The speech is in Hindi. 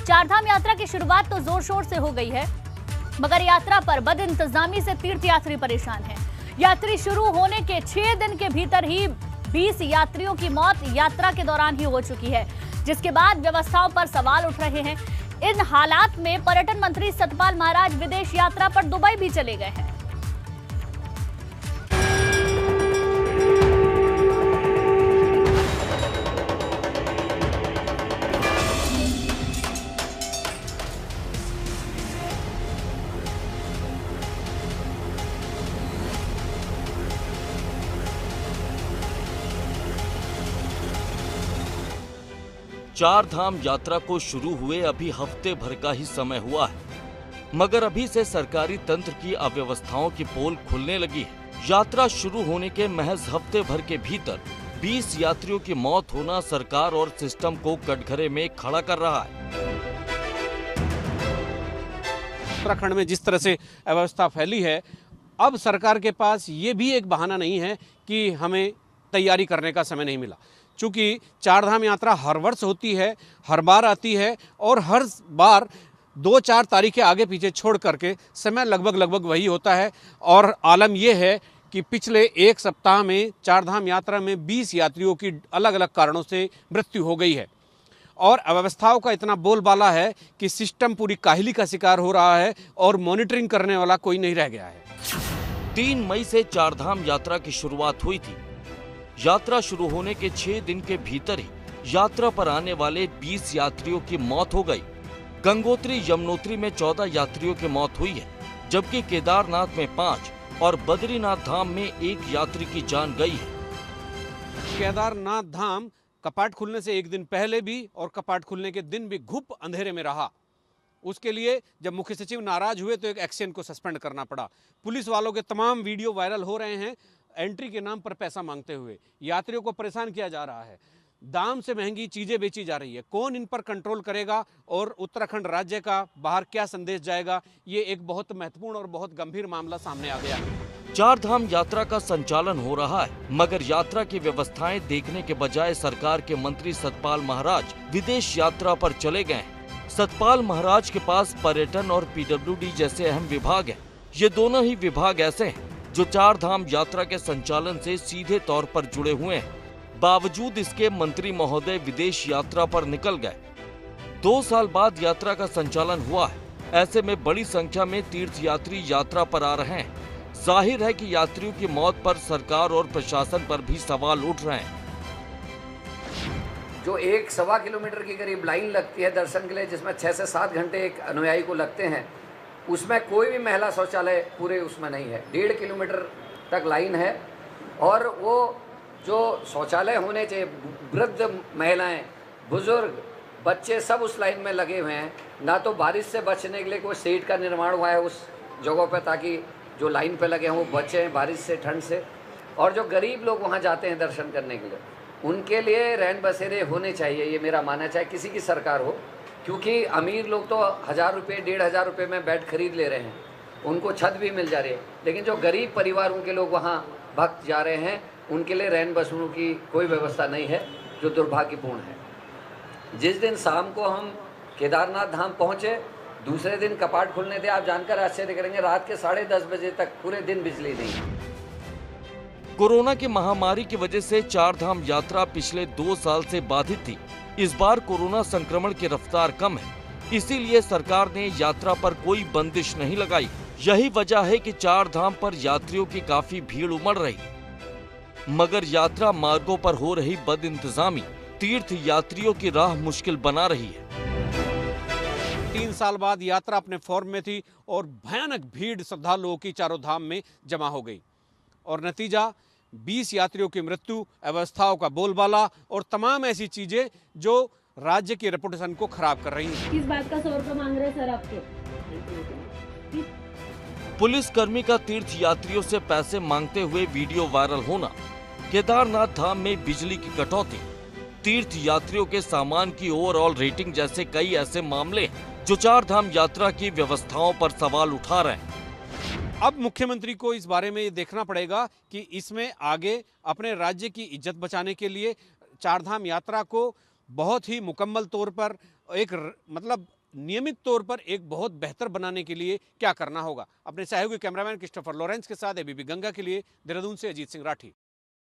चारधाम यात्रा की शुरुआत तो जोर शोर से हो गई है, मगर यात्रा पर बदइंतजामी से तीर्थयात्री परेशान हैं। यात्री शुरू होने के 6 दिन के भीतर ही 20 यात्रियों की मौत यात्रा के दौरान ही हो चुकी है, जिसके बाद व्यवस्थाओं पर सवाल उठ रहे हैं। इन हालात में पर्यटन मंत्री सतपाल महाराज विदेश यात्रा पर दुबई भी चले गए हैं। चार धाम यात्रा को शुरू हुए अभी हफ्ते भर का ही समय हुआ है, मगर अभी से सरकारी तंत्र की अव्यवस्थाओं की पोल खुलने लगी है। यात्रा शुरू होने के महज हफ्ते भर के भीतर 20 यात्रियों की मौत होना सरकार और सिस्टम को कटघरे में खड़ा कर रहा है। उत्तराखंड में जिस तरह से अव्यवस्था फैली है, अब सरकार के पास ये भी एक बहाना नहीं है कि हमें तैयारी करने का समय नहीं मिला। चूँकि चारधाम यात्रा हर वर्ष होती है, हर बार आती है और हर बार 2-4 तारीखें आगे पीछे छोड़ करके समय लगभग वही होता है। और आलम यह है कि पिछले 1 सप्ताह में चारधाम यात्रा में 20 यात्रियों की अलग अलग कारणों से मृत्यु हो गई है और अव्यवस्थाओं का इतना बोलबाला है कि सिस्टम पूरी काहिली का शिकार हो रहा है और मॉनिटरिंग करने वाला कोई नहीं रह गया है। 3 मई से चारधाम यात्रा की शुरुआत हुई थी। यात्रा शुरू होने के 6 दिन के भीतर ही यात्रा पर आने वाले 20 यात्रियों की मौत हो गई। गंगोत्री यमुनोत्री में 14 यात्रियों की मौत हुई है, जबकि केदारनाथ में 5 और बद्रीनाथ धाम में 1 यात्री की जान गई है। केदारनाथ धाम कपाट खुलने से 1 दिन पहले भी और कपाट खुलने के दिन भी घुप अंधेरे में रहा। उसके लिए जब मुख्य सचिव नाराज हुए तो एक एक्शन को सस्पेंड करना पड़ा। पुलिस वालों के तमाम वीडियो वायरल हो रहे हैं, एंट्री के नाम पर पैसा मांगते हुए यात्रियों को परेशान किया जा रहा है। दाम से महंगी चीजें बेची जा रही है। कौन इन पर कंट्रोल करेगा और उत्तराखंड राज्य का बाहर क्या संदेश जाएगा, ये एक बहुत महत्वपूर्ण और बहुत गंभीर मामला सामने आ गया है। चारधाम यात्रा का संचालन हो रहा है, मगर यात्रा की व्यवस्थाएं देखने के बजाय सरकार के मंत्री सतपाल महाराज विदेश यात्रा पर चले गए हैं। सतपाल महाराज के पास पर्यटन और पीडब्ल्यूडी जैसे अहम विभाग हैं। ये दोनों ही विभाग ऐसे हैं जो चारधाम यात्रा के संचालन से सीधे तौर पर जुड़े हुए हैं। बावजूद इसके मंत्री महोदय विदेश यात्रा पर निकल गए। 2 साल बाद यात्रा का संचालन हुआ है। ऐसे में बड़ी संख्या में तीर्थयात्री यात्रा पर आ रहे हैं। जाहिर है कि यात्रियों की मौत पर सरकार और प्रशासन पर भी सवाल उठ रहे हैं। जो 1-1.25 किलोमीटर की करीब लाइन लगती है दर्शन के लिए, जिसमें 6 से 7 घंटे एक अनुयायी को लगते हैं, उसमें कोई भी महिला शौचालय पूरे उसमें नहीं है। 1.5 किलोमीटर तक लाइन है और वो जो शौचालय होने चाहिए, वृद्ध महिलाएं, बुजुर्ग, बच्चे सब उस लाइन में लगे हुए हैं। ना तो बारिश से बचने के लिए कोई शेड का निर्माण हुआ है उस जगहों पर, ताकि जो लाइन पे लगे हैं वो बचें बारिश से, ठंड से। और जो गरीब लोग वहाँ जाते हैं दर्शन करने के लिए, उनके लिए रैन बसेरे होने चाहिए, ये मेरा मानना, चाहे किसी की सरकार हो। क्योंकि अमीर लोग तो 1000 रुपये 1500 रुपये में बेड खरीद ले रहे हैं, उनको छत भी मिल जा रही है, लेकिन जो गरीब परिवारों के लोग वहाँ भक्त जा रहे हैं, उनके लिए रैन बसों की कोई व्यवस्था नहीं है, जो दुर्भाग्यपूर्ण है। जिस दिन शाम को हम केदारनाथ धाम पहुँचे, दूसरे दिन कपाट खुलने थे। आप जानकर आश्चर्य करेंगे, रात के 10:30 बजे तक पूरे दिन बिजली नहीं। कोरोना की महामारी की वजह से चारधाम यात्रा पिछले 2 साल से बाधित थी। इस बार कोरोना संक्रमण की रफ्तार कम है, इसीलिए सरकार ने यात्रा पर कोई बंदिश नहीं लगाई। यही वजह है कि चारधाम पर यात्रियों की काफी भीड़ उमड़ रही, मगर यात्रा मार्गों पर हो रही बदइंतजामी तीर्थ यात्रियों की राह मुश्किल बना रही है। 3 साल बाद यात्रा अपने फॉर्म में थी और भयानक भीड़ श्रद्धालुओं की चारों धाम में जमा हो गई और नतीजा 20 यात्रियों की मृत्यु, अव्यवस्थाओं का बोलबाला और तमाम ऐसी चीजें जो राज्य की रेपुटेशन को खराब कर रही हैं। किस बात का 100 रुपये मांग रहे हैं सर आपके? पुलिसकर्मी का तीर्थ यात्रियों से पैसे मांगते हुए वीडियो वायरल होना, केदारनाथ धाम में बिजली की कटौती, तीर्थ यात्रियों के सामान की ओवरऑल रेटिंग जैसे कई ऐसे मामले जो चारधाम यात्रा की व्यवस्थाओं पर सवाल उठा रहे हैं। अब मुख्यमंत्री को इस बारे में ये देखना पड़ेगा कि इसमें आगे अपने राज्य की इज्जत बचाने के लिए चारधाम यात्रा को बहुत ही मुकम्मल तौर पर मतलब नियमित तौर पर एक बहुत बेहतर बनाने के लिए क्या करना होगा। अपने सहयोगी कैमरामैन क्रिस्टोफर लॉरेंस के साथ एबीपी गंगा के लिए देहरादून से अजीत सिंह राठी।